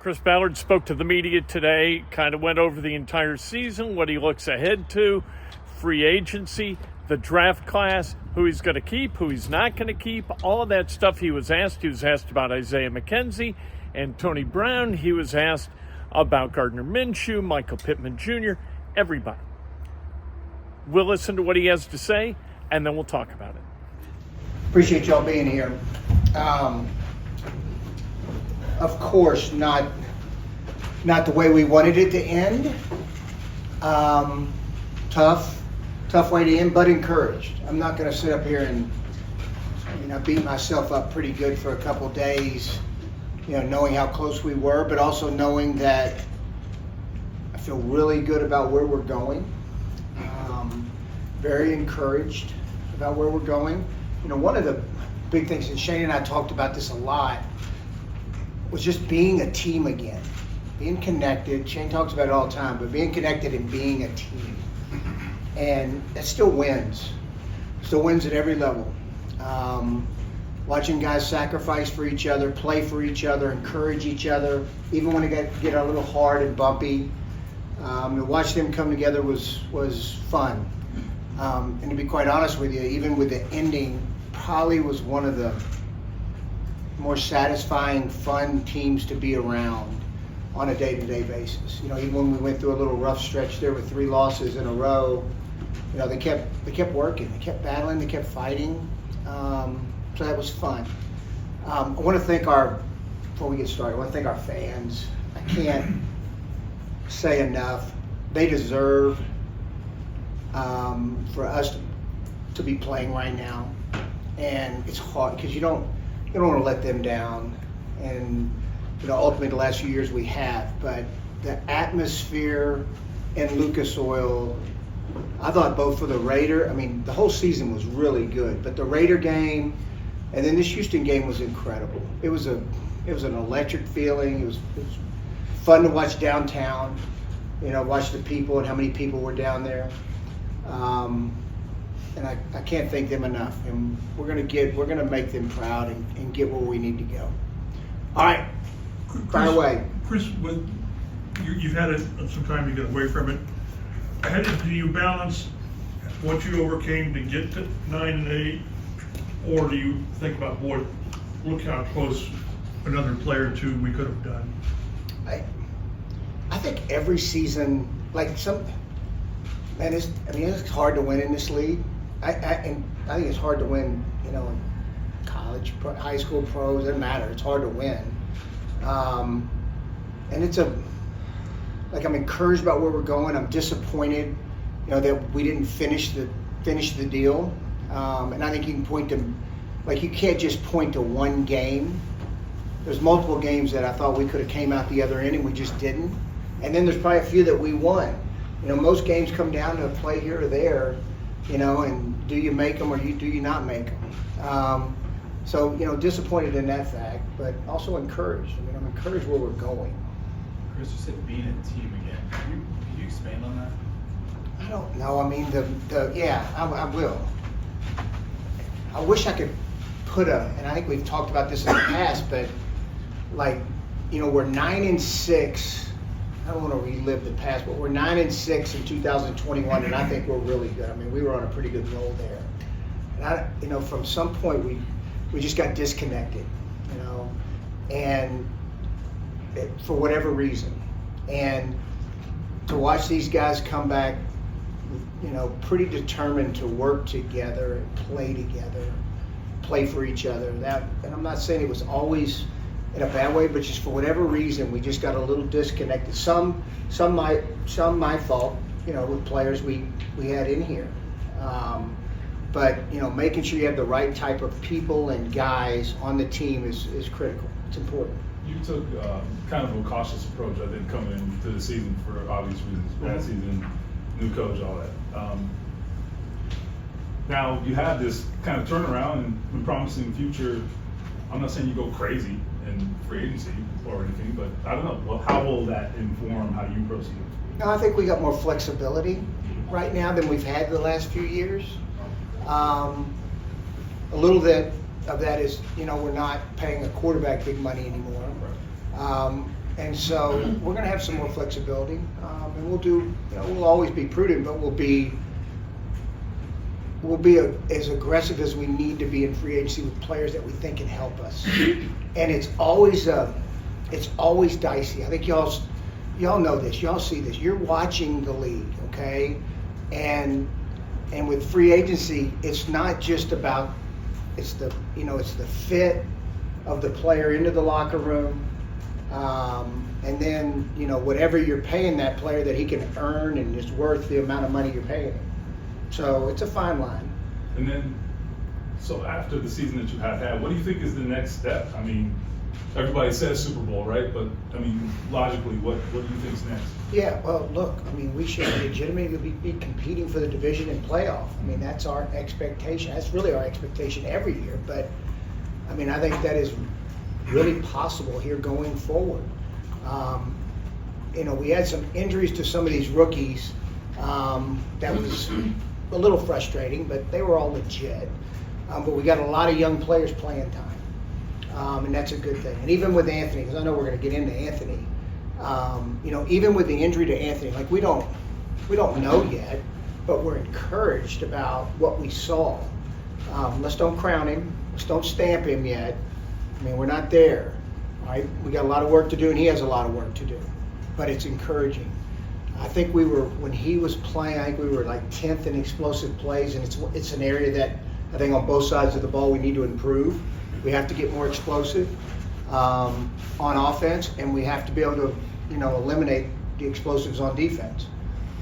Chris Ballard spoke to the media today, kind of went over the entire season, what he looks ahead to, free agency, the draft class, who he's going to keep, who he's not going to keep, all of that stuff he was asked. He was asked about Isaiah McKenzie and Tony Brown. He was asked about Gardner Minshew, Michael Pittman Jr., everybody. We'll listen to what he has to say, and then we'll talk about it. Appreciate y'all being here. Of course, not the way we wanted it to end. Tough way to end, but encouraged. I'm not going to sit up here and, I beat myself up pretty good for a couple days, knowing how close we were, but also knowing that I feel really good about where we're going. Very encouraged about where we're going. One of the big things, and Shane and I talked about this a lot, was just being a team again, being connected. Shane talks about it all the time, but being connected and being a team. And that still wins at every level. Watching guys sacrifice for each other, play for each other, encourage each other, even when it get a little hard and bumpy. To watch them come together was fun. And to be quite honest with you, even with the ending, probably was one of the more satisfying, fun teams to be around on a day-to-day basis. Even when we went through a little rough stretch there with 3 losses in a row, they kept working, they kept battling, they kept fighting. So that was fun. I want to thank before we get started, I want to thank our fans. I can't say enough. They deserve for us to be playing right now. And it's hard because you don't want to let them down. And ultimately the last few years we have, but the atmosphere in Lucas Oil, I thought both for the Raider, the whole season was really good, but the Raider game and then this Houston game was incredible. It was an electric feeling. It was fun to watch downtown, watch the people and how many people were down there. And I can't thank them enough. And we're gonna make them proud and get where we need to go. All right, fire away. Chris, you've had some time to get away from it. Do you balance what you overcame to get to 9-8, or do you think about, boy, look how close another player or two we could have done? I think every season, it's hard to win in this league. And I think it's hard to win, in college, high school, pros, doesn't matter. It's hard to win. And I'm encouraged about where we're going. I'm disappointed, that we didn't finish the deal. And I think you can point to, you can't just point to one game. There's multiple games that I thought we could have came out the other end and we just didn't. And then there's probably a few that we won. Most games come down to a play here or there, and do you make them or do you not make them? So, disappointed in that fact, but also encouraged. I'm encouraged where we're going. Chris, you said being a team again. Can you expand on that? I don't know. I will. I wish I could put and I think we've talked about this in the past, but we're 9-6. I don't want to relive the past, but we're 9-6 in 2021, and I think we're really good. We were on a pretty good roll there. And from some point we just got disconnected, and for whatever reason. And to watch these guys come back, pretty determined to work together and play together, play for each other. And I'm not saying it was always in a bad way, but just for whatever reason, we just got a little disconnected. Some my fault, with players we had in here. But making sure you have the right type of people and guys on the team is critical. It's important. You took kind of a cautious approach, I think, coming into the season for obvious reasons. Bad season, new coach, all that. Now you have this kind of turnaround and been promising the future. I'm not saying you go crazy in free agency or anything, but I don't know. Well, how will that inform how you proceed? No, I think we got more flexibility right now than we've had the last few years. A little bit of that is, we're not paying a quarterback big money anymore. And so we're going to have some more flexibility, and we'll do. We'll always be prudent, but we'll be as aggressive as we need to be in free agency with players that we think can help us. And it's always dicey. I think y'all know this. Y'all see this. You're watching the league, okay? And with free agency, it's not just about it's the fit of the player into the locker room. And then, whatever you're paying that player that he can earn and is worth the amount of money you're paying him. So it's a fine line. And then, so after the season that you have had, what do you think is the next step? I mean, everybody says Super Bowl, right? But, I mean, logically, what do you think's next? Yeah, well, look, I mean, we should legitimately be competing for the division and playoff. I mean, that's our expectation. That's really our expectation every year. But, I mean, I think that is really possible here going forward. We had some injuries to some of these rookies that was a little frustrating, but they were all legit. But we got a lot of young players playing time, and that's a good thing. And even with Anthony, because I know we're going to get into Anthony, even with the injury to Anthony, like we don't know yet, but we're encouraged about what we saw. Let's don't crown him. Let's don't stamp him yet. I mean, we're not there, right? We got a lot of work to do, and he has a lot of work to do. But it's encouraging. I think when he was playing, I think we were like 10th in explosive plays, and it's an area that I think on both sides of the ball we need to improve. We have to get more explosive on offense, and we have to be able to, eliminate the explosives on defense.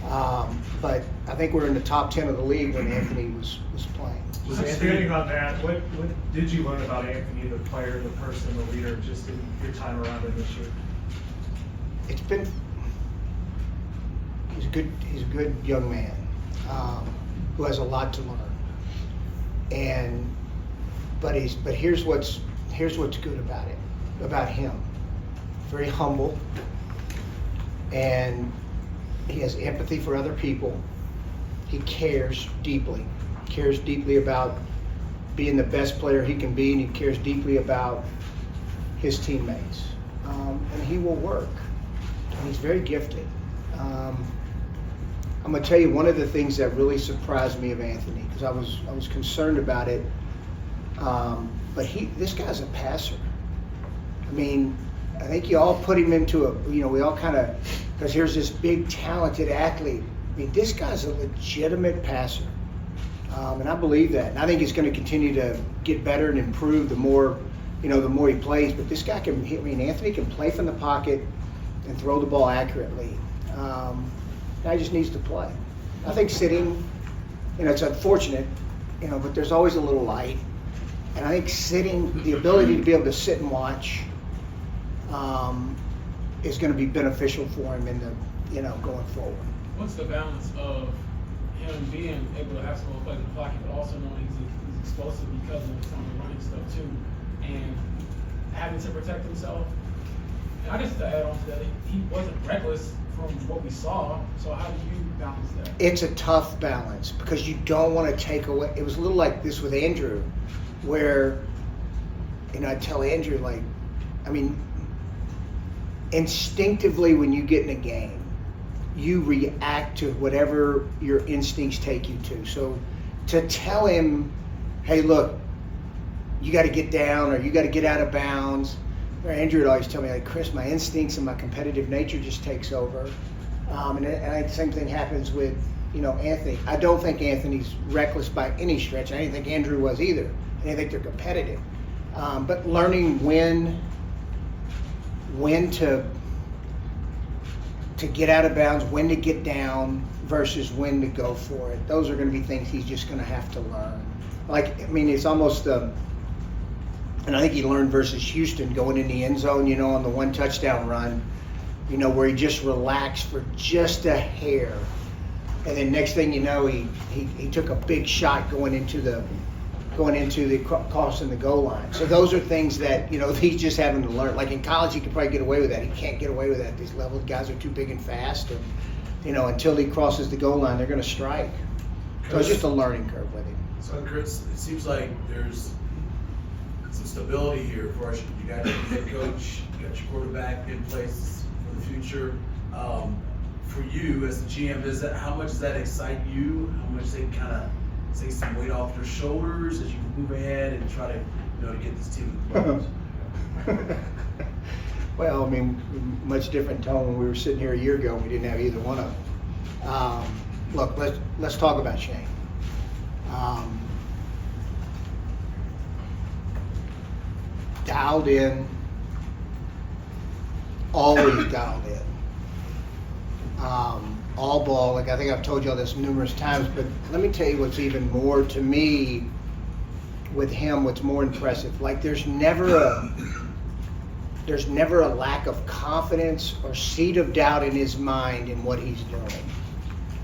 But I think we're in the top 10 of the league when Anthony was playing. Just expanding on that, what did you learn about Anthony, the player, the person, the leader, just in your time around him this year? He's a good young man who has a lot to learn. But here's what's good about him. Very humble, and he has empathy for other people. He cares deeply about being the best player he can be, and he cares deeply about his teammates. And he will work. And he's very gifted. I'm going to tell you one of the things that really surprised me of Anthony, because I was concerned about it. But this guy's a passer. I mean, I think you all put him into we all kind of, because here's this big talented athlete. I mean, this guy's a legitimate passer. And I believe that. And I think he's going to continue to get better and improve the more he plays. But this guy Anthony can play from the pocket and throw the ball accurately. Guy just needs to play. I think sitting, it's unfortunate, but there's always a little light. And I think sitting, the ability to be able to sit and watch is going to be beneficial for him going forward. What's the balance of him being able to have someone play in the pocket, but also knowing he's explosive because of some of the running stuff too, and having to protect himself? And I guess to add on to that, he wasn't reckless from what we saw. So how do you balance that? It's a tough balance because you don't want to take away. It was a little like this with Andrew, where I tell Andrew, instinctively when you get in a game, you react to whatever your instincts take you to. So to tell him, hey, look, you got to get down or you got to get out of bounds. Andrew would always tell me, Chris, my instincts and my competitive nature just takes over. And I think the same thing happens with, Anthony. I don't think Anthony's reckless by any stretch. I didn't think Andrew was either. I didn't think they're competitive. But learning when to get out of bounds, when to get down versus when to go for it. Those are going to be things he's just going to have to learn. It's almost, and I think he learned versus Houston going in the end zone, on the one touchdown run, where he just relaxed for just a hair. And then next thing you know, he took a big shot going into the crossing the goal line. So those are things that, he's just having to learn. Like in college, he could probably get away with that. He can't get away with that at this level. The guys are too big and fast. And, until he crosses the goal line, they're going to strike. So it's just a learning curve with him. So, Chris, it seems like there's some stability here for us. You got your head coach, you got your quarterback in place for the future. For you as the GM, how much does that excite you? How much they kind of take some weight off your shoulders as you move ahead and try to, to get this team to the playoffs? Well, I mean, much different tone when we were sitting here a year ago and we didn't have either one of them. Look, let's talk about Shane. Dialed in, always dialed in. All ball, like I think I've told y'all this numerous times, but let me tell you what's even more to me with him, what's more impressive. Like there's never a lack of confidence or seed of doubt in his mind in what he's doing.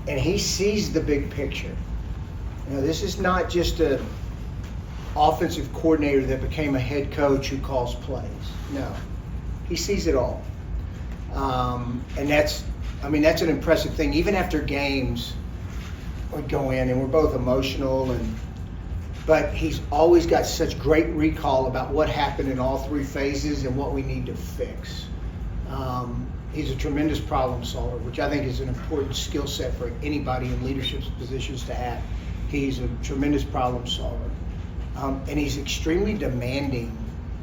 And he sees the big picture. This is not just an offensive coordinator that became a head coach who calls plays. No, he sees it all. And that's an impressive thing. Even after games, we go in and we're both emotional, but he's always got such great recall about what happened in all three phases and what we need to fix. He's a tremendous problem solver, which I think is an important skill set for anybody in leadership positions to have. He's a tremendous problem solver. And he's extremely demanding,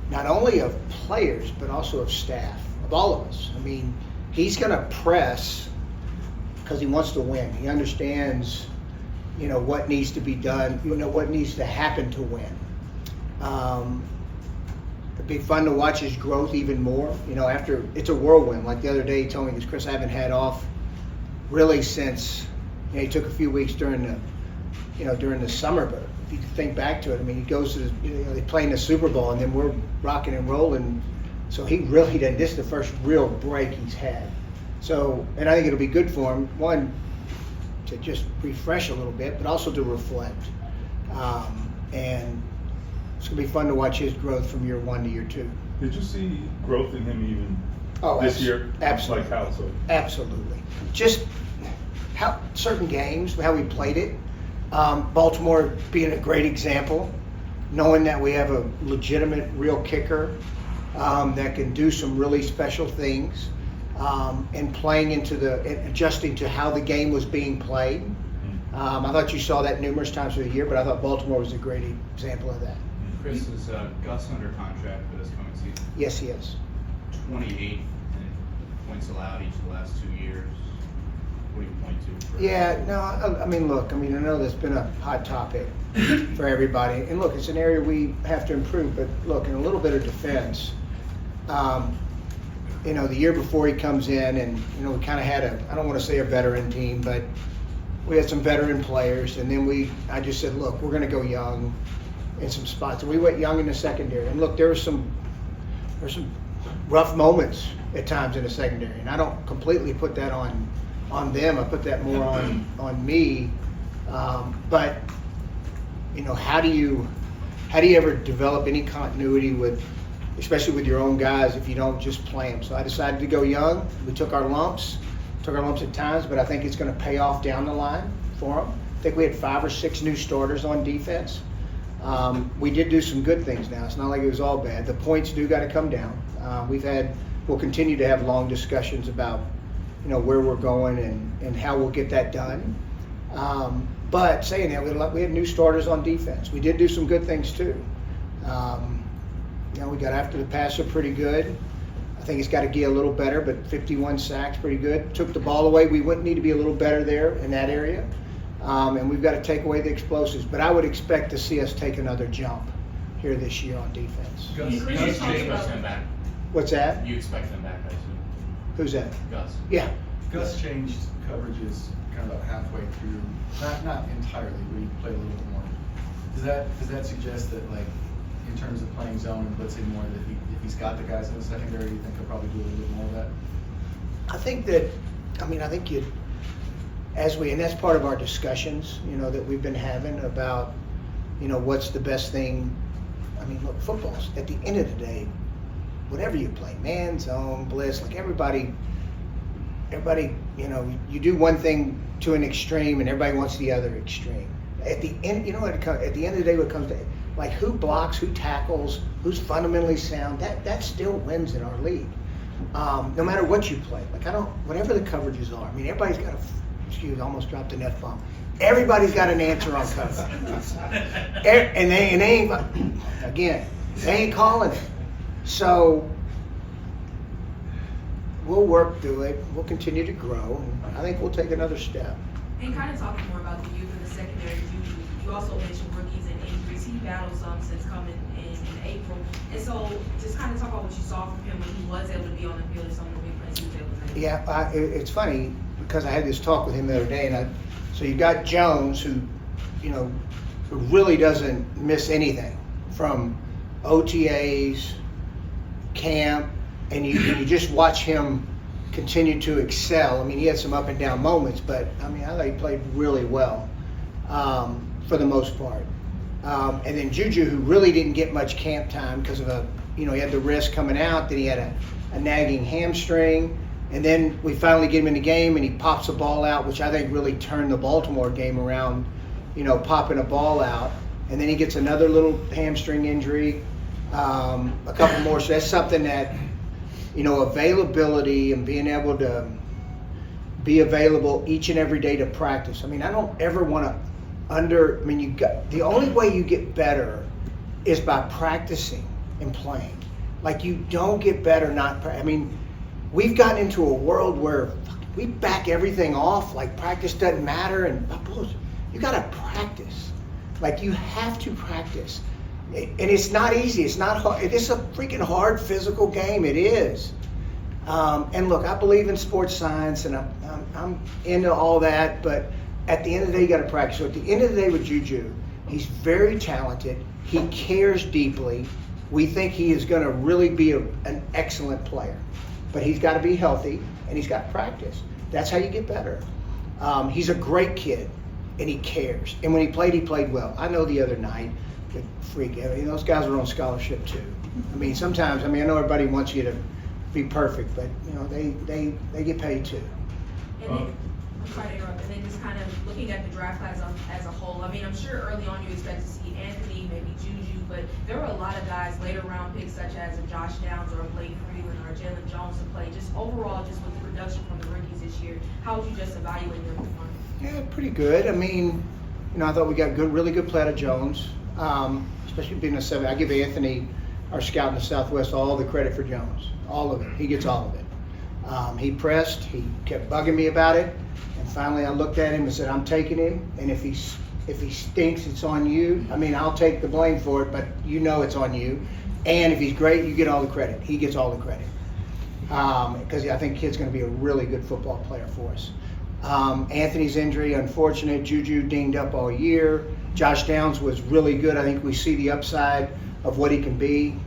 not only of players, but also of staff, of all of us. I mean, he's going to press because he wants to win. He understands, what needs to be done, what needs to happen to win. It'd be fun to watch his growth even more. After it's a whirlwind. Like the other day, he told me this, Chris, I haven't had off really since he took a few weeks during the summer. But if you think back to it, I mean, he goes to they play in the Super Bowl, and then we're rocking and rolling. So he really did. This is the first real break he's had. So, and I think it'll be good for him. One, to just refresh a little bit, but also to reflect. And it's going to be fun to watch his growth from year 1 to year 2. Did you see growth in him even this year? Absolutely. Like how so? Absolutely. Just how certain games, how we played it. Baltimore being a great example, knowing that we have a legitimate, real kicker that can do some really special things, and playing and adjusting to how the game was being played. I thought you saw that numerous times through the year, but I thought Baltimore was a great example of that. Chris, is Gus under contract for this coming season? Yes, he is. 28 in points allowed each of the last 2 years. What do you point to? Yeah, no, I mean, look, I know that's been a hot topic for everybody. And look, it's an area we have to improve, but look, in a little bit of defense, the year before he comes in and, we kind of had I don't want to say a veteran team, but we had some veteran players. And then I just said, look, we're going to go young in some spots. And we went young in the secondary. And look, there's some rough moments at times in the secondary. And I don't completely put that on them. I put that more on me. But, how do you ever develop any continuity especially with your own guys, if you don't just play them? So I decided to go young. We took our lumps at times, but I think it's going to pay off down the line for them. I think we had 5 or 6 new starters on defense. We did do some good things now. It's not like it was all bad. The points do got to come down. We'll continue to have long discussions about, where we're going and how we'll get that done. But saying that, we had new starters on defense. We did do some good things too. We got after the passer pretty good. I think it's got to get a little better, but 51 sacks, pretty good. Took the ball away. We wouldn't need to be a little better there in that area. And we've got to take away the explosives. But I would expect to see us take another jump here this year on defense. You expect them back? What's that? You expect them back, I assume. Who's that? Gus. Yeah. Gus changed coverages kind of about halfway through, not entirely, but he played a little bit more. Does that suggest that, like, in terms of playing zone, let's say more that if he's got the guys in the secondary, you think he'll probably do a little bit more of that? I think and that's part of our discussions, that we've been having about, what's the best thing. Look, football's, at the end of the day, whatever you play, man, zone, blitz, like everybody, you do one thing to an extreme and everybody wants the other extreme. At the end, at the end of the day, what it comes to, Like who blocks, who tackles, who's fundamentally sound, that still wins in our league. No matter what you play. Like whatever the coverages are. I mean, everybody's got I almost dropped an F-bomb. Everybody's got an answer on coverage. And they ain't, again, they ain't calling it. So we'll work through it. We'll continue to grow. And I think we'll take another step. And kind of talking more about the youth and the secondary, you also mentioned rookies and injuries. He battled some since coming in April. And so just kind of talk about what you saw from him when he was able to be on the field and some of the big plays he was able to make. Yeah, it's funny because I had this talk with him the other day, and so you got Jones who really doesn't miss anything from OTAs, camp, and you just watch him continue to excel. I mean, he had some up and down moments, but I mean, I thought he played really well for the most part. And then Juju, who really didn't get much camp time because of he had the wrist coming out, then he had a nagging hamstring, and then we finally get him in the game and he pops a ball out, which I think really turned the Baltimore game around, popping a ball out, and then he gets another little hamstring injury, a couple more. So that's something that, availability and being able to be available each and every day to practice. I mean, I don't ever want to the only way you get better is by practicing and playing. Like, you don't get better we've gotten into a world where we back everything off, like practice doesn't matter, and you got to practice. Like, you have to practice. And it's not easy. It's not hard. It is a freaking hard physical game. It is. And look, I believe in sports science, and I'm into all that, but at the end of the day, you got to practice. So at the end of the day with Juju, he's very talented. He cares deeply. We think he is going to really be an excellent player. But he's got to be healthy, and he's got to practice. That's how you get better. He's a great kid, and he cares. And when he played well. I know the other night, those guys are on scholarship too. I mean, sometimes, I know everybody wants you to be perfect, but, they get paid too. And then, I'm sorry to interrupt, and then just kind of looking at the draft class as a whole, I'm sure early on you expect to see Anthony, maybe Juju, but there were a lot of guys later round picks such as Josh Downs or Blake Freeland or Jalen Jones to play. Just overall, just with the production from the rookies this year, how would you just evaluate their performance? Yeah, pretty good. I thought we got really good play out of Jones, especially being a 7. I give Anthony, our scout in the Southwest, all the credit for Jones. All of it. He gets all of it. He pressed. He kept bugging me about it. And finally I looked at him and said, I'm taking him. And if he stinks, it's on you. I'll take the blame for it, but it's on you. And if he's great, you get all the credit. He gets all the credit. Because I think kid's going to be a really good football player for us. Anthony's injury, unfortunate. Juju dinged up all year. Josh Downs was really good. I think we see the upside of what he can be.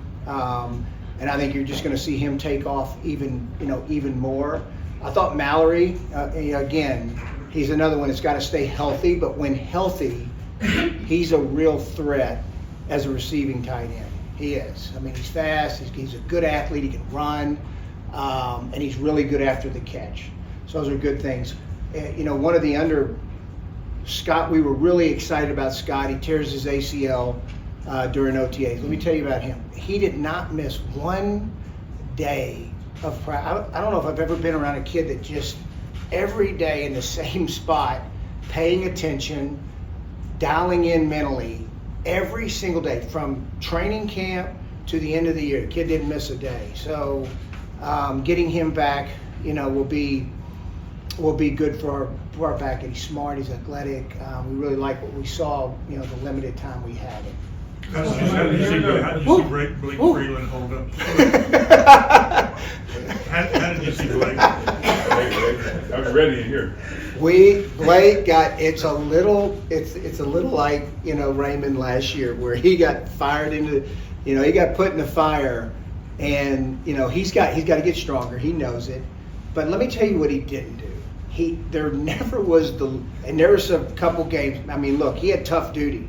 And I think you're just going to see him take off even more. I thought Mallory, again, he's another one that's got to stay healthy. But when healthy, he's a real threat as a receiving tight end. He is. He's fast. He's a good athlete. He can run. And he's really good after the catch. So those are good things. One of the Scott, we were really excited about Scott. He tears his ACL during OTAs. Let me tell you about him. He did not miss one day of practice. I don't know if I've ever been around a kid that just every day in the same spot, paying attention, dialing in mentally, every single day from training camp to the end of the year. The kid didn't miss a day. So getting him back, will be good for our back. He's smart. He's athletic. We really like what we saw. The limited time we had him. How did you see Blake Freeland hold up? How did you see Blake? I was ready in here. Blake got it's a little like Raymond last year where he got fired into he got put in the fire, and he's got to get stronger. He knows it, but let me tell you what he didn't do. There never was and there was a couple games. Look, he had tough duty.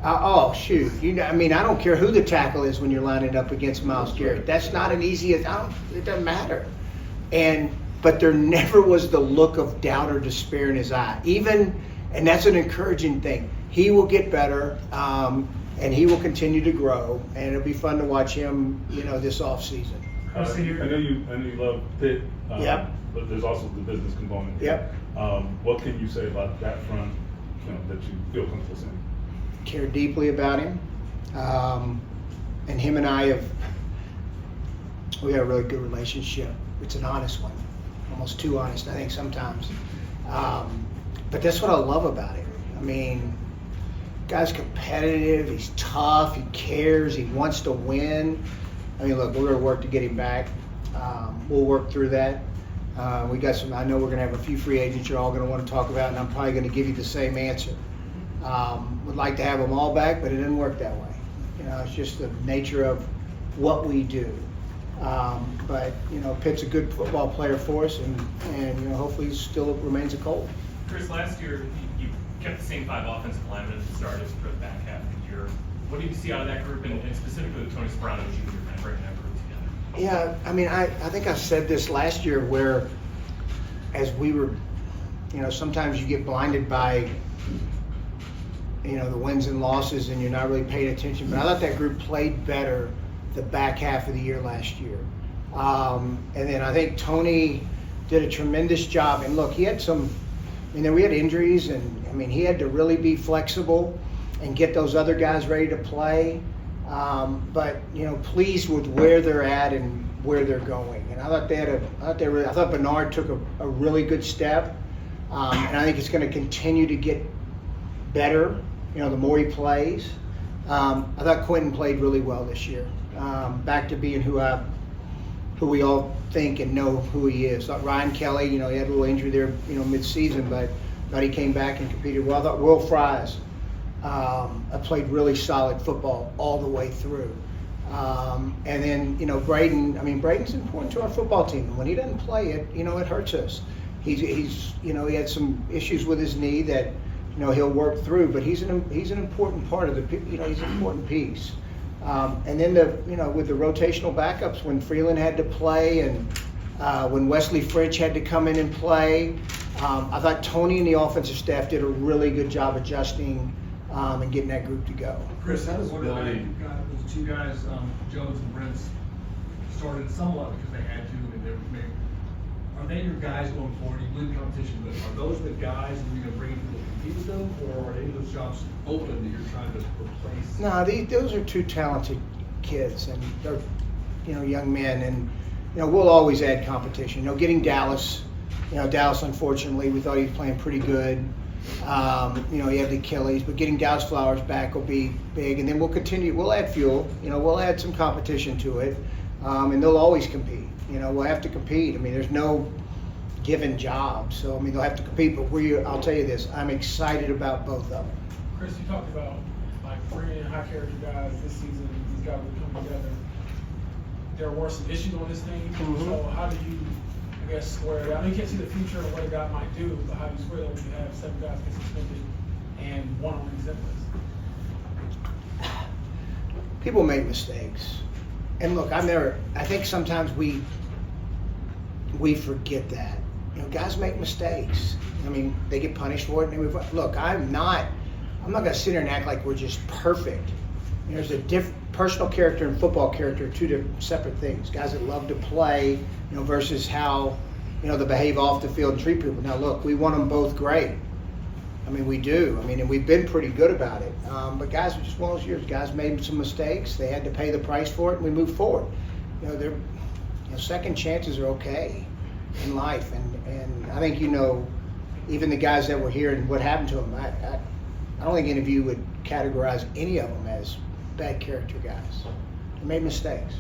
Oh shoot! I don't care who the tackle is when you're lining up against Myles Garrett. That's not an easy. It doesn't matter. But there never was the look of doubt or despair in his eye. And that's an encouraging thing. he will get better, and he will continue to grow, and it'll be fun to watch him, this offseason. I know you love Pitt. Yep. But there's also the business component. Yep. What can you say about that front, that you feel comfortable saying? Care deeply about him, and him and I we have a really good relationship. It's an honest one, almost too honest, I think sometimes. But that's what I love about him. I mean, guy's competitive, he's tough, he cares, he wants to win. I mean, look, we're going to work to get him back. We'll work through that. We got I know we're going to have a few free agents you're all going to want to talk about, and I'm probably going to give you the same answer. Would like to have them all back, but it didn't work that way. It's just the nature of what we do. But Pitt's a good football player for us, and hopefully he still remains a Colt. Chris, last year you kept the same 5 offensive linemen as the starters for the back half of the year. What did you see out of that group, and specifically with Tony Soprano Jr. kind of bringing that group together? Yeah, I mean, I think I said this last year where, as we were, sometimes you get blinded by, the wins and losses, and you're not really paying attention. But I thought that group played better the back half of the year last year. And then I think Tony did a tremendous job. And look, he had we had injuries, and he had to really be flexible and get those other guys ready to play. But pleased with where they're at and where they're going. And I thought I thought Bernard took a really good step, and I think it's going to continue to get better. The more he plays. I thought Quentin played really well this year. Back to being who we all think and know who he is. Thought Ryan Kelly, he had a little injury there, mid-season, but he came back and competed well. I thought Will Fries played really solid football all the way through. And then, Braden, Braden's important to our football team. When he doesn't play it, it hurts us. He's he had some issues with his knee that, he'll work through, but he's an important part of he's an important piece. And then with the rotational backups, when Freeland had to play and when Wesley French had to come in and play, I thought Tony and the offensive staff did a really good job adjusting and getting that group to go. Chris, how does those 2 guys, Jones and Brents, started somewhat because they had to, are they your guys going forward? You believe competition, but are those the guys that you're going to bring in to compete with them, or are any of those jobs open that you're trying to replace? No, those are 2 talented kids, and they're young men, and we'll always add competition. Getting Dallas, Dallas, unfortunately, we thought he was playing pretty good. He had the Achilles, but getting Dallas Flowers back will be big, and then we'll continue. We'll add fuel. We'll add some competition to it, and they'll always compete. We'll have to compete. There's no given job, so they'll have to compete. But I'll tell you this: I'm excited about both of them. Chris, you talked about bringing in high character guys this season. These guys will come together. There were some issues on this team. Mm-hmm. So how do you, square it out? You can't see the future of what a guy might do, but how do you square that when you have 7 guys get suspended and 1 on exempt list? People make mistakes, and look, I think sometimes we forget that. Guys make mistakes. They get punished for it. And look, I'm not going to sit here and act like we're just perfect. There's a personal character and football character, 2 different separate things. Guys that love to play, versus how, they behave off the field and treat people. Now, look, we want them both great. We do. And we've been pretty good about it. But guys, it was just one of those years. Guys made some mistakes. They had to pay the price for it, and we moved forward. Second chances are okay in life, and I think even the guys that were here and what happened to them, I don't think any of you would categorize any of them as bad character guys. They made mistakes.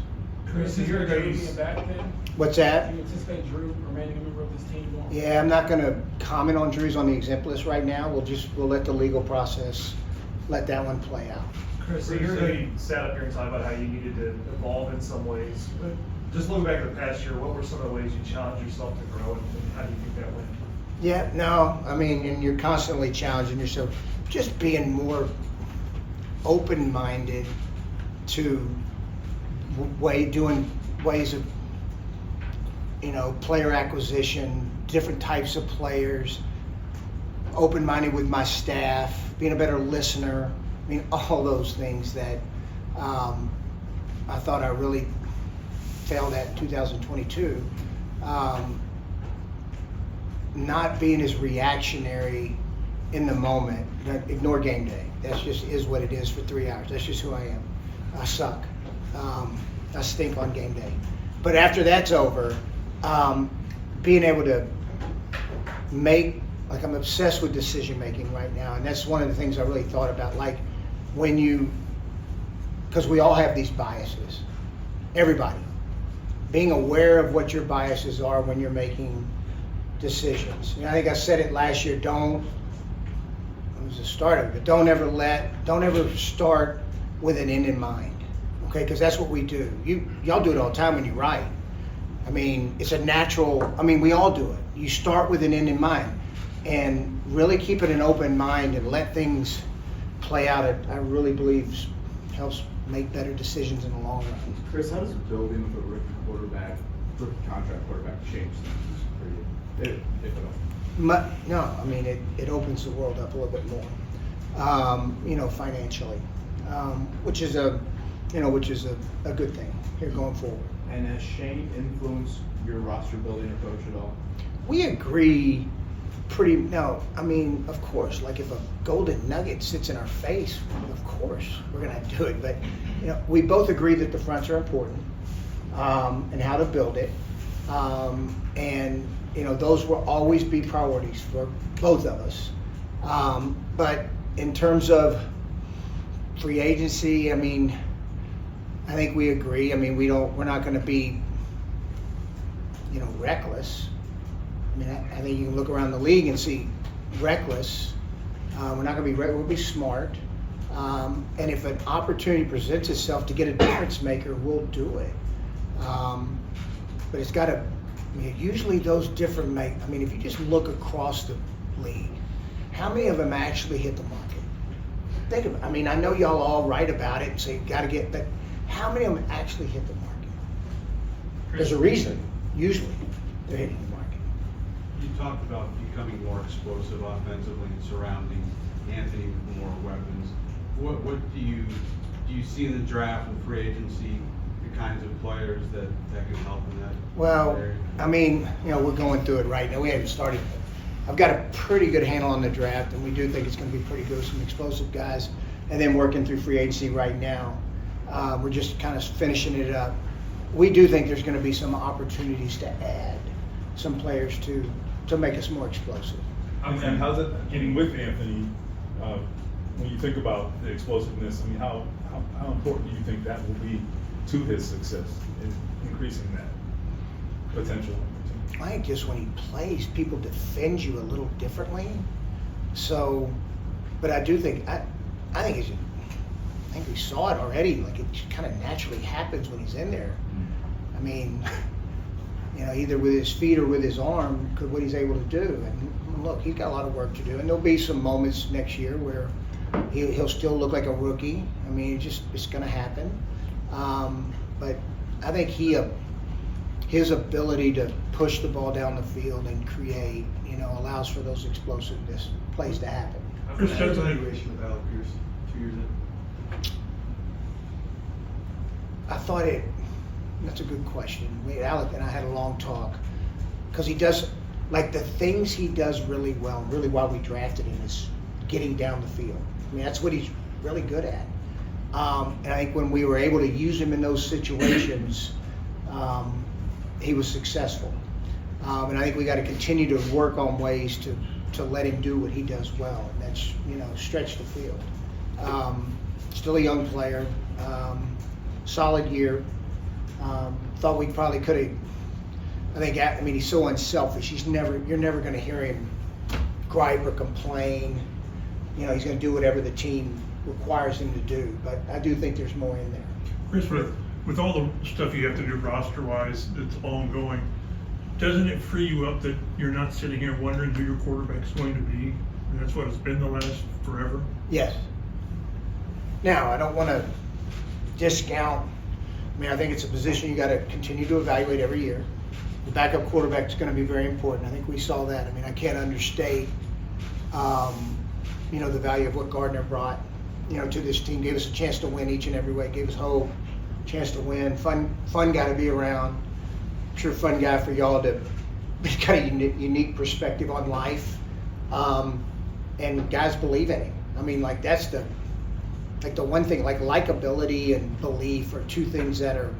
Chris, is Drew being back then? What's that? Do you anticipate Drew remaining a member of this team going? Yeah, I'm not going to comment on Drew's on the exempt list right now. We'll let the legal process let that one play out. Chris, a year ago you sat up here and talked about how you needed to evolve in some ways. But just looking back at the past year, what were some of the ways you challenged yourself to grow, and how do you think that went? Yeah, no, and you're constantly challenging yourself. Just being more open-minded to doing ways of, player acquisition, different types of players, open-minded with my staff, being a better listener. I mean, all those things that I thought I really failed at in 2022. Not being as reactionary in the moment. Ignore game day. That's just is what it is for 3 hours. That's just who I am. I suck. I stink on game day. But after that's over, being able to make, like I'm obsessed with decision making right now, and that's one of the things I really thought about. Like when you, because we all have these biases, everybody. Being aware of what your biases are when you're making decisions. I think I said it last year, it was the start of it, but don't ever start with an end in mind, okay? Because that's what we do. Y'all do it all the time when you write. I mean, it's a natural, we all do it. You start with an end in mind and really keep it an open mind and let things play out. I really believe helps make better decisions in the long run. Chris, how does building with a rookie contract quarterback change things for you, if at all? No, it opens the world up a little bit more, financially, which is a good thing here going forward. And has Shane influenced your roster building approach at all? We agree of course, like if a golden nugget sits in our face, of course we're gonna do it. But we both agree that the fronts are important, and how to build it, and those will always be priorities for both of us. But in terms of free agency, I think we agree. We're not going to be, reckless. I think you can look around the league and see reckless. We're not going to be reckless. We'll be smart. And if an opportunity presents itself to get a difference maker, we'll do it. But it's got to. Usually those different if you just look across the league, how many of them actually hit the market? Think of it. I know y'all all write about it and say got to get, but how many of them actually hit the market? There's a reason. Usually they're hitting the market. You talked about becoming more explosive offensively and surrounding Anthony with more weapons. What do you see in the draft and free agency? Kinds of players that can help in that? Well, we're going through it right now. We haven't started. I've got a pretty good handle on the draft, and we do think it's going to be pretty good, some explosive guys, and then working through free agency right now. We're just kind of finishing it up. We do think there's going to be some opportunities to add some players to make us more explosive. And how's it getting with Anthony? When you think about the explosiveness, how important do you think that will be to his success in increasing that potential? I think just when he plays, people defend you a little differently. So, but I do think I think we saw it already. Like it kind of naturally happens when he's in there. Either with his feet or with his arm, what he's able to do. And look, he's got a lot of work to do, and there'll be some moments next year where he'll still look like a rookie. It's going to happen. But I think his ability to push the ball down the field and create, allows for those explosiveness plays to happen. Chris, What's the evaluation of Ballard 2 years in? I thought that's a good question. Alec and I had a long talk because he does, like the things he does really well, really why we drafted him is getting down the field. That's what he's really good at. And I think when we were able to use him in those situations, he was successful. And I think we got to continue to work on ways to let him do what he does well. And that's, stretch the field. Still a young player, solid year. Thought we probably could have, he's so unselfish. You're never going to hear him gripe or complain. He's going to do whatever the team requires him to do, but I do think there's more in there. Chris, with all the stuff you have to do roster-wise that's ongoing, doesn't it free you up that you're not sitting here wondering who your quarterback's going to be? And that's what it's been the last forever? Yes. Now, I don't want to discount. I think it's a position you got to continue to evaluate every year. The backup quarterback is going to be very important. I think we saw that. I can't understate you know, the value of what Gardner brought, you know, to this team. Gave us a chance to win each and every way. Gave us hope, chance to win. Fun guy to be around. I'm sure fun guy for y'all to. He's got a unique perspective on life, and guys believe in him. I mean, like that's the one thing. Like likability and belief are two things that are,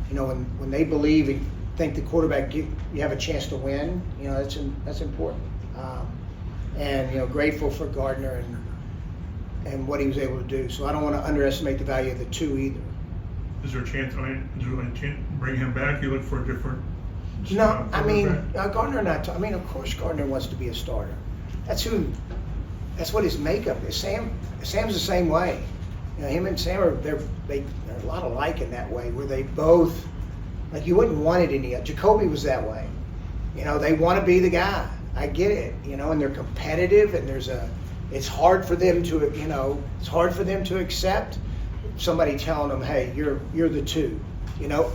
you know, when they believe and think the quarterback you have a chance to win. You know, that's important. And you know, grateful for Gardner and what he was able to do. So I don't want to underestimate the value of the two either. Is there a chance, to bring him back? You look for a different. No, I mean, Gardner and I mean, of course Gardner wants to be a starter. That's what his makeup is. Sam's the same way. You know, him and Sam they're a lot alike in that way, where they both, like you wouldn't want it any other. Jacoby was that way. You know, they want to be the guy. I get it, you know, and they're competitive, and it's hard for them to, you know, it's hard for them to accept somebody telling them, hey, you're the two, you know.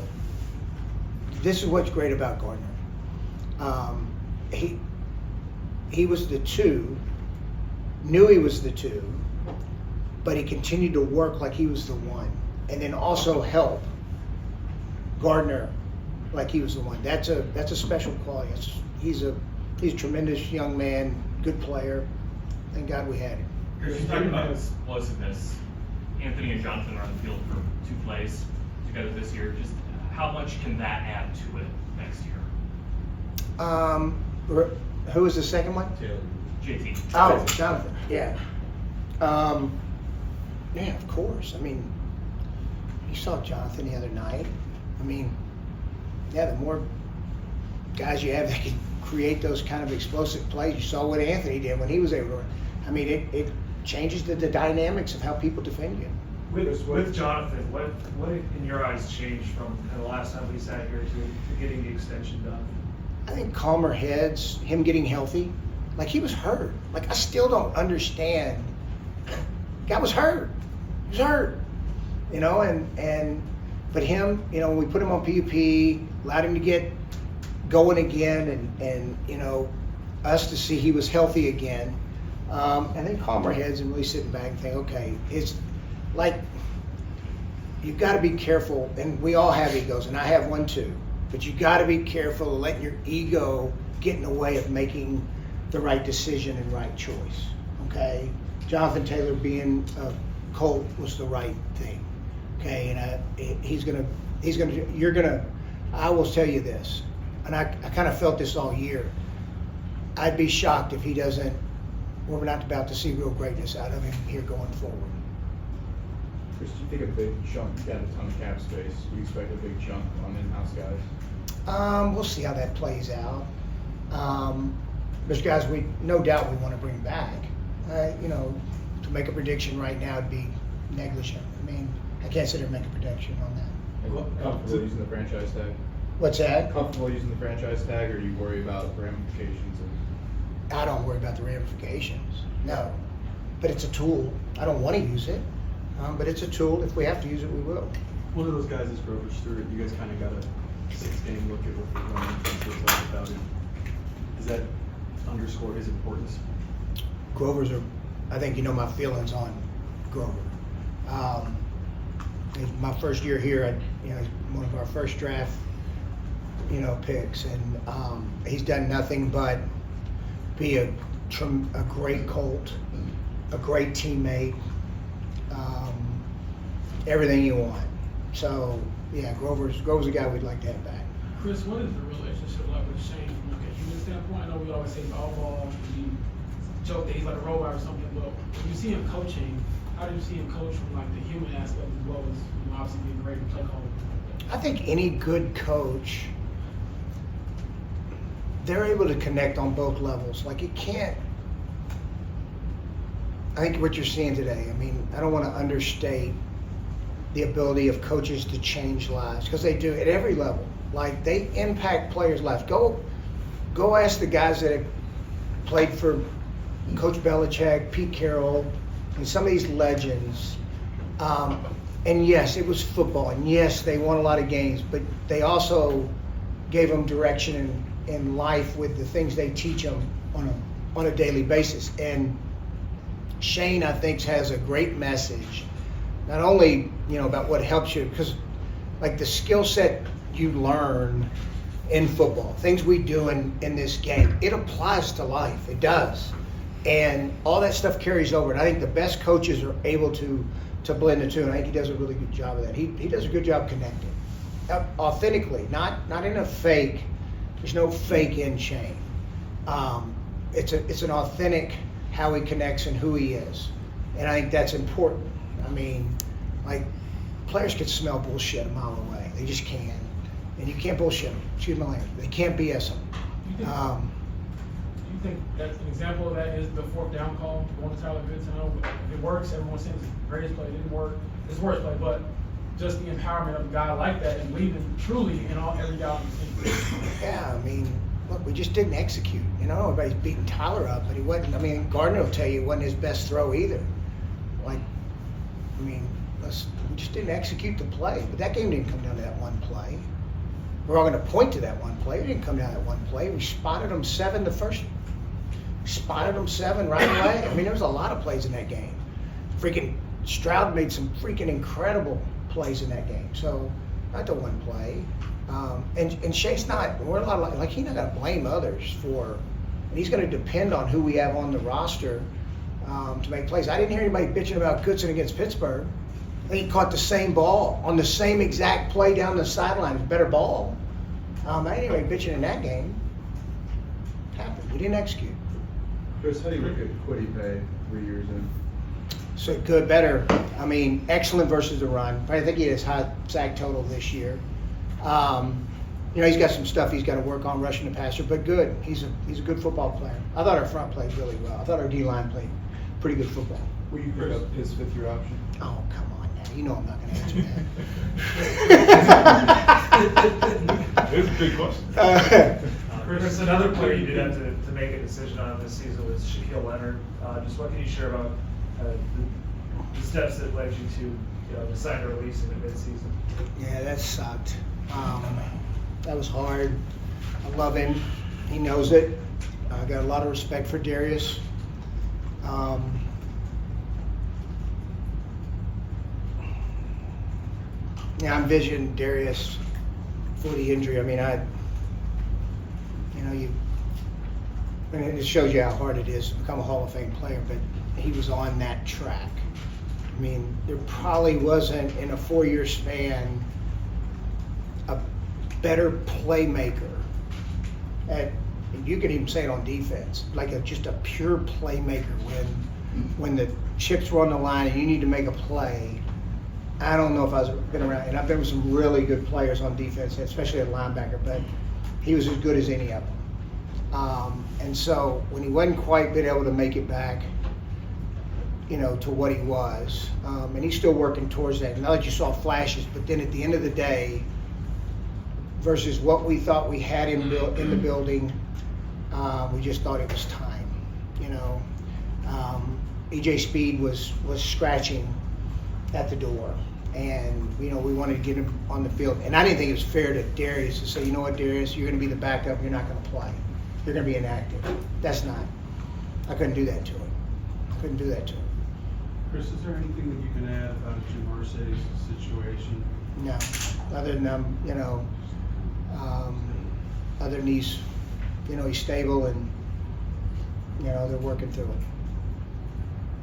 This is what's great about Gardner. He was the two, knew he was the two, but he continued to work like he was the one, and then also help Gardner like he was the one. That's a special quality. He's a tremendous young man, good player. Thank God we had him. You're talking about explosiveness. Anthony and Jonathan are on the field for 2 plays together this year. Just how much can that add to it next year? Who was the second one? JT. Oh, Jonathan. Yeah. Yeah, of course. I mean, you saw Jonathan the other night. I mean, yeah, the more guys you have that can create those kind of explosive plays. You saw what Anthony did when he was able to. I mean, it changes the dynamics of how people defend you. With Jonathan, what in your eyes changed from kind of last time we sat here to getting the extension done? I think calmer heads, him getting healthy. Like he was hurt. Like I still don't understand. Guy was hurt. He was hurt. You know, but him, you know, when we put him on PUP, allowed him to get going again, and you know, us to see he was healthy again, and then calm our heads and really sit back and think, okay, it's like you've got to be careful, and we all have egos, and I have one too, but you got to be careful of letting your ego get in the way of making the right decision and right choice. Okay, Jonathan Taylor being a Colt was the right thing. Okay, and I will tell you this, and I kind of felt this all year. I'd be shocked if he doesn't, we're not about to see real greatness out of him here going forward. Chris, do you think a big chunk, you got a ton of cap space, do you expect a big chunk on in-house guys? We'll see how that plays out. There's guys we no doubt we want to bring back. You know, to make a prediction right now would be negligent. I mean, I can't sit here and make a prediction on that. Comfortable using the franchise tag? What's that? Comfortable using the franchise tag, or you worry about ramifications? I don't worry about the ramifications. No, but it's a tool. I don't want to use it, but it's a tool. If we have to use it, we will. One of those guys is Grover Stewart. You guys kind of got a 6-game look at what we're running like without him. Does that underscore his importance? Grover's I think you know my feelings on Grover. My first year here, he's one of our first draft, picks, and he's done nothing but be a great Colt, a great teammate, everything you want. So yeah, Grover's a guy we'd like to have back. Chris, what is the relationship like with Shane from like a human standpoint? I know we always say ball, we joke that he's like a robot or something, but when you see him coaching, how do you see him coach from like the human aspect as well as obviously being great and play calling? I think any good coach, they're able to connect on both levels. Like I think what you're seeing today, I don't want to understate the ability of coaches to change lives, because they do at every level. Like they impact players' lives. Go ask the guys that have played for Coach Belichick, Pete Carroll, and some of these legends. And yes, it was football, and yes, they won a lot of games, but they also gave them direction in life with the things they teach them on a daily basis. And Shane, I think, has a great message, not only, about what helps you, because like the skill set you learn in football, things we do in this game, it applies to life. It does. And all that stuff carries over. And I think the best coaches are able to blend the two. And I think he does a really good job of that. He does a good job connecting. Authentically, not in a fake. There's no fake in Shane. It's an authentic how he connects and who he is. And I think that's important. I mean, like, players can smell bullshit a mile away. They just can. And you can't bullshit them. Excuse my language. They can't BS them. Do you think that an example of that is the fourth down call going to Tyler Goodson? If it works, everyone says it's the greatest play. It didn't work. It's the worst play. But just the empowerment of a guy like that and believing truly in every guy on the team. Yeah, I mean, look, we just didn't execute. Everybody's beating Tyler up, but he wasn't. I mean, Gardner will tell you it wasn't his best throw either. Like, I mean, we just didn't execute the play. But that game didn't come down to that one play. We're all going to point to that one play. It didn't come down to that one play. We spotted them 7 the first. We spotted them 7 right away. I mean, there was a lot of plays in that game. Freaking Stroud made some freaking incredible plays in that game. So, not the one play. And Shane's not. We're a lot like he's not going to blame others for. And he's going to depend on who we have on the roster to make plays. I didn't hear anybody bitching about Goodson against Pittsburgh. I think he caught the same ball on the same exact play down the sideline. Better ball. I didn't hear anybody bitching in that game. It happened. We didn't execute. Chris, how do you look at Quiddy Pay 3 years in? So good, better. I mean, excellent versus the run. I think he has high sack total this year. He's got some stuff he's got to work on rushing the passer, but good. He's a good football player. I thought our front played really well. I thought our D-line played pretty good football. Will you pick up his 5th-year option? Oh, come on now. You know I'm not going to answer that. It's a big question. Chris, another player you did have to make a decision on this season was Shaquille Leonard. Just what can you share about the steps that led you to decide to release him at midseason? Yeah, that sucked. That was hard. I love him. He knows it. I got a lot of respect for Darius. I envisioned Darius for the injury. I mean, it shows you how hard it is to become a Hall of Fame player, but he was on that track. I mean, there probably wasn't in a 4-year span a better playmaker you could even say it on defense, like just a pure playmaker when the chips were on the line and you need to make a play. I don't know if I've been around, and I've been with some really good players on defense, especially at linebacker, but he was as good as any of them. And so when he wasn't quite been able to make it back, to what he was, and he's still working towards that. Now that you saw flashes, but then at the end of the day, versus what we thought we had in the building, we just thought it was time. EJ Speed was scratching at the door, and we wanted to get him on the field. And I didn't think it was fair to Darius to say, you know what, Darius, you're going to be the backup. You're not going to play. You're going to be inactive. That's not. I couldn't do that to him. Chris, is there anything that you can add about Jim Irsay's situation? No, other than other than he's stable and they're working through it.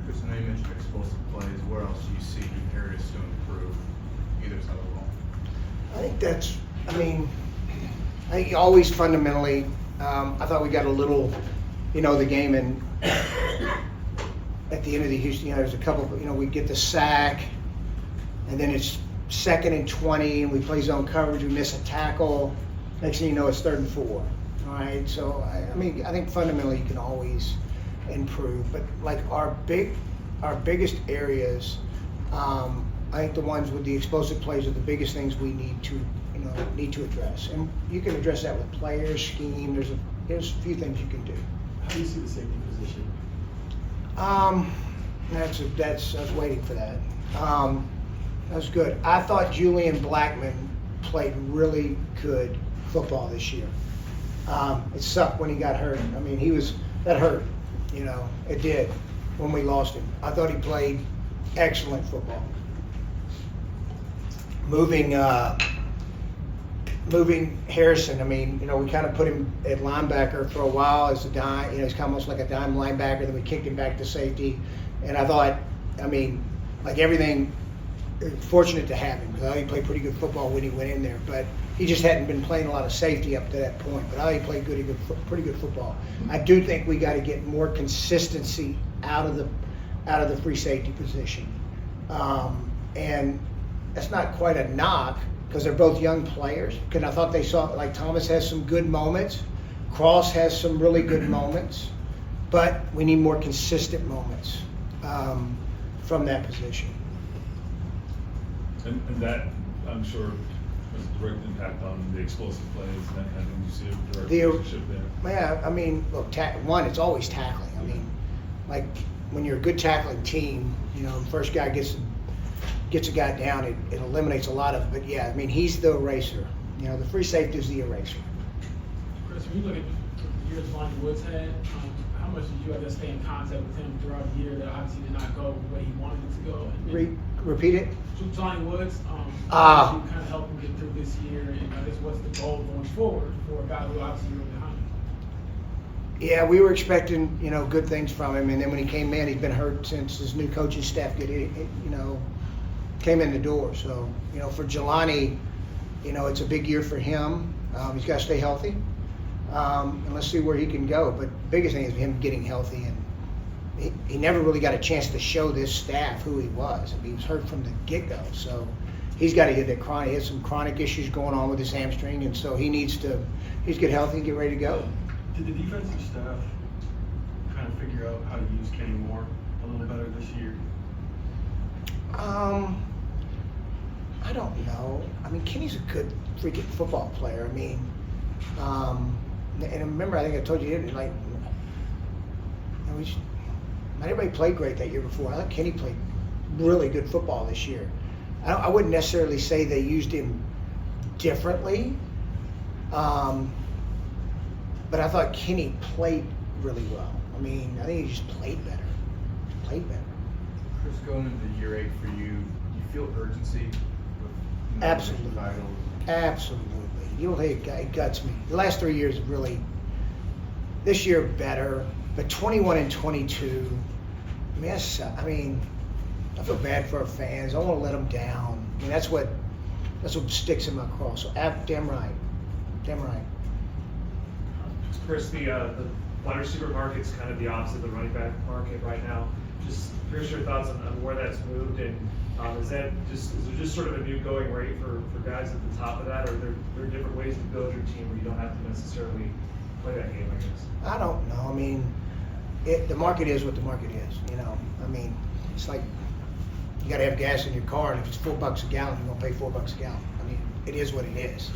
Chris, I know you mentioned explosive plays. Where else do you see areas to improve either side of the ball? I think always fundamentally, I thought we got a little, the game and at the end of the Houston, there's a couple, we get the sack and then it's 2nd and 20 and we play zone coverage, we miss a tackle. Next thing you know, it's 3rd and 4. All right, so I think fundamentally you can always improve, but like our biggest areas, I think the ones with the explosive plays are the biggest things we need to address, and you can address that with players, scheme. There's a few things you can do. How do you see the safety position? I was waiting for that. That was good. I thought Julian Blackman played really good football this year. It sucked when he got hurt. That hurt. It did. when we lost him. I thought he played excellent football. Moving Harrison, I mean, we kind of put him at linebacker for a while as a dime, he's kind of almost like a dime linebacker, then we kicked him back to safety. And I thought, like everything, fortunate to have him, because I thought he played pretty good football when he went in there, but he just hadn't been playing a lot of safety up to that point. But I thought he played pretty good football. I do think we got to get more consistency out of the free safety position. And that's not quite a knock, because they're both young players. Because I thought they saw, like, Thomas has some good moments, Cross has some really good moments, but we need more consistent moments from that position. And that, I'm sure, has a direct impact on the explosive plays and that kind of thing. You see a direct relationship there. Yeah, look, one, it's always tackling. Like when you're a good tackling team, the first guy gets a guy down, it eliminates a lot of it. But yeah, he's the eraser. The free safety is the eraser. Chris, when you look at the years Lonnie Woods had, how much did you, stay in contact with him throughout the year that obviously did not go the way he wanted it to go? Repeat it? Lonnie Woods, how did you kind of help him get through this year, and I guess what's the goal going forward for a guy who obviously you're behind him? Yeah, we were expecting, good things from him, and then when he came in, he's been hurt since his new coaching staff came in the door. So, for Jelani, it's a big year for him. He's got to stay healthy, and let's see where he can go. But the biggest thing is him getting healthy, and he never really got a chance to show this staff who he was. He was hurt from the get-go, so he's got to get that chronic. He has some chronic issues going on with his hamstring, and so he's get healthy and get ready to go. Did the defensive staff kind of figure out how to use Kenny Moore a little better this year? I don't know. Kenny's a good freaking football player. And remember, I think I told you, not everybody played great that year before. I thought Kenny played really good football this year. I wouldn't necessarily say they used him differently, but I thought Kenny played really well. I think he just played better. Chris, going into year 8 for you, do you feel urgency? Absolutely. Absolutely. You don't think it guts me. The last 3 years really, this year better, but 21 and 22, I feel bad for our fans. I don't want to let them down. That's what sticks in my craw. So damn right. Chris, the wide receiver market's kind of the opposite of the running back market right now. Just here's your thoughts on where that's moved, and is there just sort of a new going rate for guys at the top of that, or are there different ways to build your team where you don't have to necessarily play that game, I guess? I don't know. The market is what the market is. It's like you got to have gas in your car, and if it's $4 a gallon, you're gonna pay $4 a gallon. It is what it is.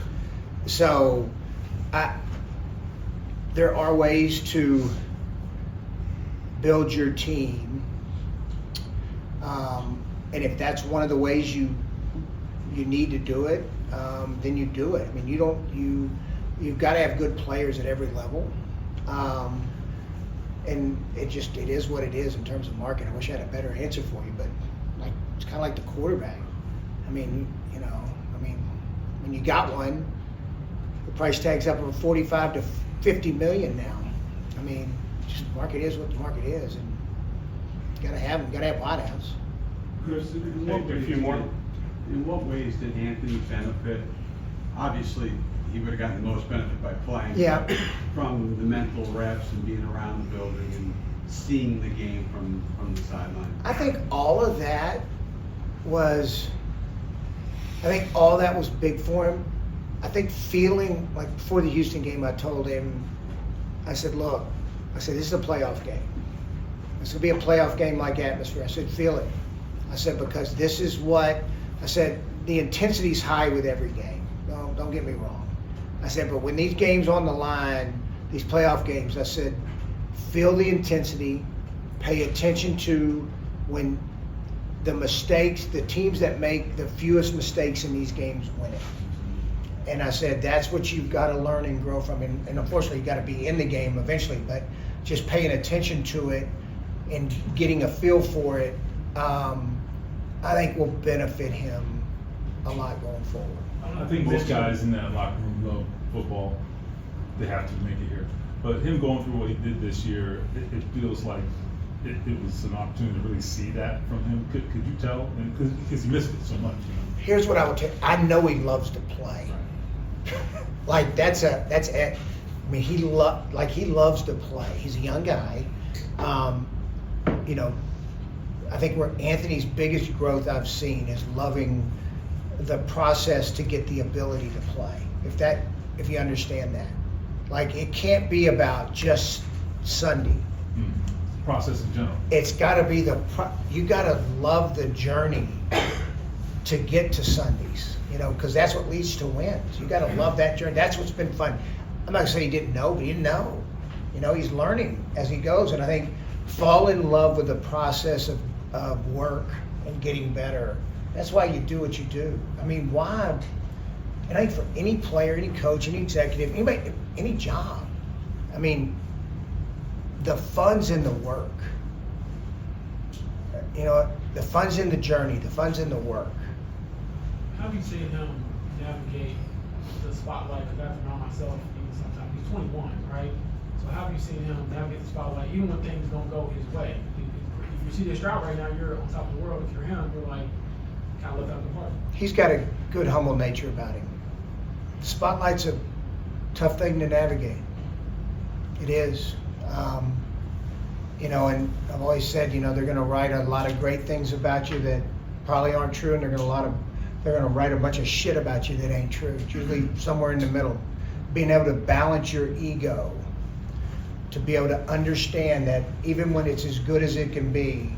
So, there are ways to build your team, and if that's one of the ways you need to do it, then you do it. You've got to have good players at every level, and it is what it is in terms of market. I wish I had a better answer for you, but it's kind of like the quarterback. When you got one, the price tag's up from 45 to 50 million now. Just the market is what the market is, and you gotta have them. You gotta have wideouts. Chris, in what ways did Anthony benefit? Obviously, he would have gotten the most benefit by playing. Yeah. From the mental reps and being around the building and seeing the game from the sideline. I think all that was big for him. I think feeling like before the Houston game, I told him, I said, look, this is a playoff game. It's going to be a playoff game-like atmosphere. I said, feel it. I said, because this is the intensity's high with every game. Don't get me wrong. I said, but when these games on the line, these playoff games, I said, feel the intensity, pay attention to when the mistakes, the teams that make the fewest mistakes in these games win it. And I said, that's what you've got to learn and grow from. And unfortunately, you've got to be in the game eventually, but just paying attention to it and getting a feel for it, I think will benefit him a lot going forward. I think most guys in that locker room love football. They have to make it here. But him going through what he did this year, it feels like it was an opportunity to really see that from him. Could you tell? Because he missed it so much. Here's what I would tell you. I know he loves to play. Like that's it. I mean, he loves to play. He's a young guy. You know, I think where Anthony's biggest growth I've seen is loving the process to get the ability to play. If you understand that, like it can't be about just Sunday. Process in general. It's got to be you got to love the journey to get to Sundays, you know, because that's what leads to wins. You got to love that journey. That's what's been fun. I'm not gonna say he didn't know, but he didn't know. You know, he's learning as he goes, and I think fall in love with the process of work and getting better. That's why you do what you do. I mean, why? And I think for any player, any coach, any executive, anybody, any job, I mean, the fun's in the work. You know, the fun's in the journey, the fun's in the work. How have you seen him navigate the spotlight? Because I've known myself, even sometimes he's 21, right? So how have you seen him navigate the spotlight, even when things don't go his way? If you see this drought right now, you're on top of the world. If you're him, you're like, kind of left out the park. He's got a good, humble nature about him. The spotlight's a tough thing to navigate. It is. You know, and I've always said, you know, they're going to write a lot of great things about you that probably aren't true, and they're going to write a bunch of shit about you that ain't true. It's usually somewhere in the middle. Being able to balance your ego, to be able to understand that even when it's as good as it can be,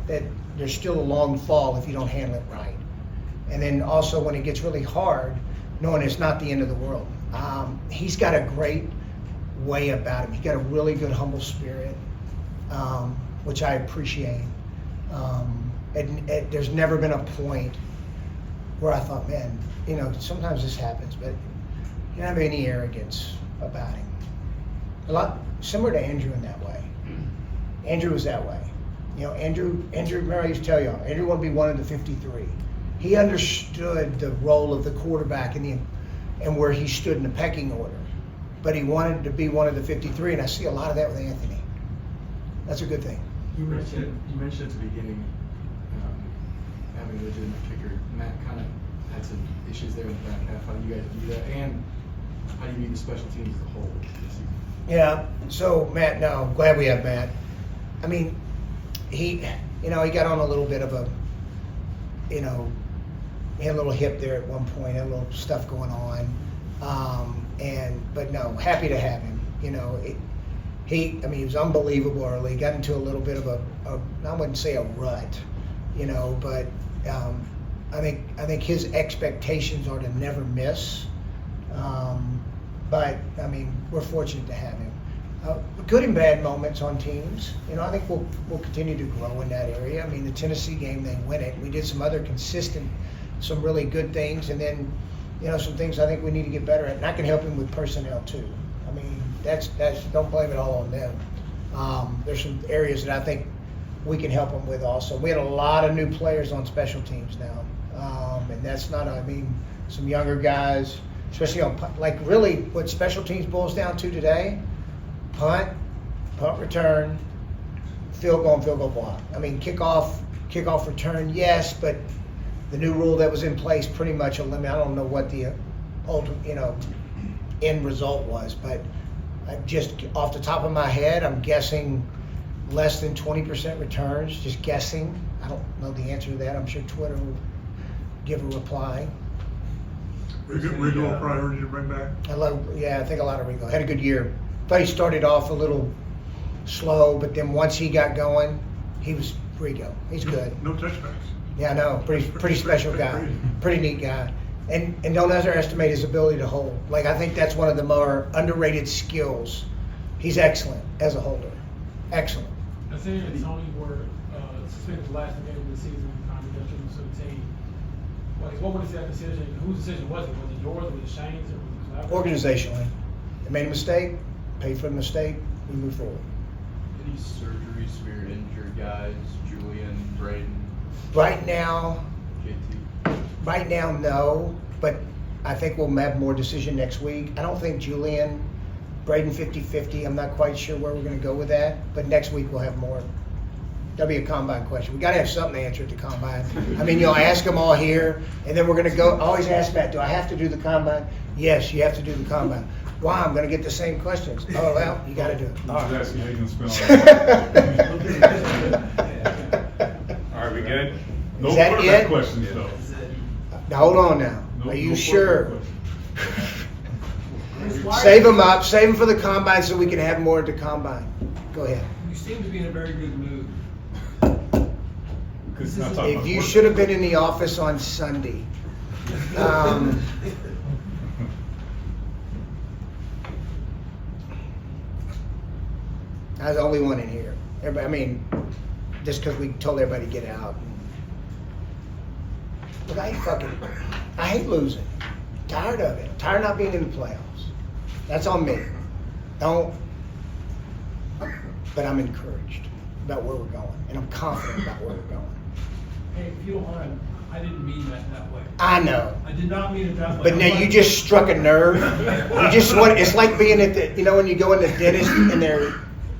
that there's still a long fall if you don't handle it right. And then also when it gets really hard, knowing it's not the end of the world. He's got a great way about him. He's got a really good, humble spirit, which I appreciate. And there's never been a point where I thought, man, you know, sometimes this happens, but you don't have any arrogance about him. A lot similar to Andrew in that way. Andrew was that way. You know, Andrew, remember I used to tell y'all, Andrew wanted to be one of the 53. He understood the role of the quarterback and where he stood in the pecking order. But he wanted to be one of the 53, and I see a lot of that with Anthony. That's a good thing. You mentioned at the beginning having a legitimate kicker. Matt kind of had some issues there in the back half. How do you guys view that? And how do you view the special teams as a whole? Yeah, so Matt, no, I'm glad we have Matt. I mean, he got on a little bit of a, you know, he had a little hip there at one point, had a little stuff going on. But no, happy to have him. You know, he was unbelievable early. Got into a little bit of I wouldn't say a rut, you know, but I think his expectations are to never miss. But I mean, we're fortunate to have him. Good and bad moments on teams. You know, I think we'll continue to grow in that area. I mean, the Tennessee game, they win it. We did some other some really good things, and then, you know, some things I think we need to get better at. And I can help him with personnel too. I mean, that's don't blame it all on them. There's some areas that I think we can help them with also. We had a lot of new players on special teams now, and that's not. I mean, some younger guys, especially on really what special teams boils down to today: punt return, field goal block. I mean, kickoff return, yes, but the new rule that was in place pretty much eliminated. I don't know what the end result was, but I just off the top of my head, I'm guessing less than 20% returns. Just guessing. I don't know the answer to that. I'm sure Twitter will give a reply. Rigo priority to bring back. I think a lot of Rigo had a good year. Thought he started off a little slow, but then once he got going, he was Rigo. He's good. No touchbacks. Yeah, I know. Pretty special guy. Pretty neat guy. And don't underestimate his ability to hold. Like, I think that's one of the more underrated skills. He's excellent as a holder. Excellent. I see that Tony were suspended the last game of the season, kind of detrimental to the team. What was that decision? Whose decision was it? Was it yours? Was it Shane's? Or was it Organizationally. They made a mistake, paid for the mistake, we move forward. Any surgeries for your injured guys, Julian, Braden, Right now, JT? no, but I think we'll have more decision next week. I don't think Julian, Braden 50-50, I'm not quite sure where we're gonna go with that, but next week we'll have more. That'll be a combine question. We gotta have something to answer at the combine. I mean, ask them all here, and then we're gonna go, always ask Matt, do I have to do the combine? Yes, you have to do the combine. Why? I'm gonna get the same questions. Oh, well, you gotta do it. All right. That's how you can spend all right, we good? No Is that quarterback it? questions, though. Now, hold on now. No- Are you no sure? quarterback Save them up, save them for the combine so we can have more at the combine. Go ahead. You seem to be in a very good mood. questions. 'Cause it's not talking If about you quarterback. should have been in the office on Sunday. I was the only one in here. Everybody, I mean, just because we told everybody to get out. Look, I hate losing. Tired of it. Tired of not being in the playoffs. That's on me. But I'm encouraged about where we're going, and I'm confident about where we're going. Hey, if you don't mind, I didn't mean that way. I know. I did not mean it that way. But now you just struck a nerve. You just want, it's like being at the, when you go in the dentist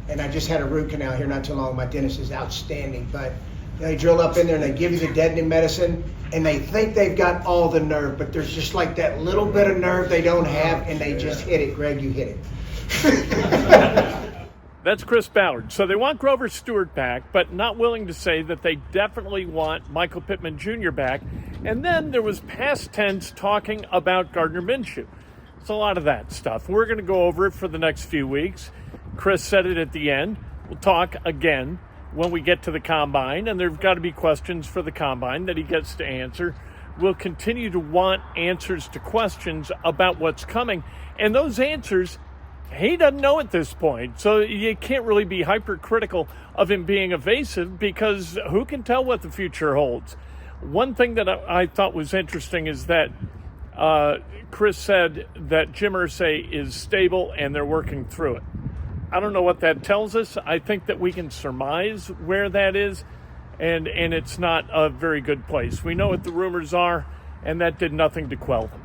and I just had a root canal here not too long. My dentist is outstanding, but they drill up in there and they give you the deadening medicine and they think they've got all the nerve, but there's just like that little bit of nerve they don't have and they just hit it. Greg, you hit it. That's Chris Ballard. So they want Grover Stewart back, but not willing to say that they definitely want Michael Pittman Jr. back. And then there was past tense talking about Gardner Minshew. It's a lot of that stuff. We're going to go over it for the next few weeks. Chris said it at the end. We'll talk again when we get to the combine, and there've got to be questions for the combine that he gets to answer. We'll continue to want answers to questions about what's coming, and those answers he doesn't know at this point, so you can't really be hypercritical of him being evasive because who can tell what the future holds? One thing that I thought was interesting is that Chris said that Jim Irsay is stable and they're working through it. I don't know what that tells us. I think that we can surmise where that is, and it's not a very good place. We know what the rumors are, and that did nothing to quell them.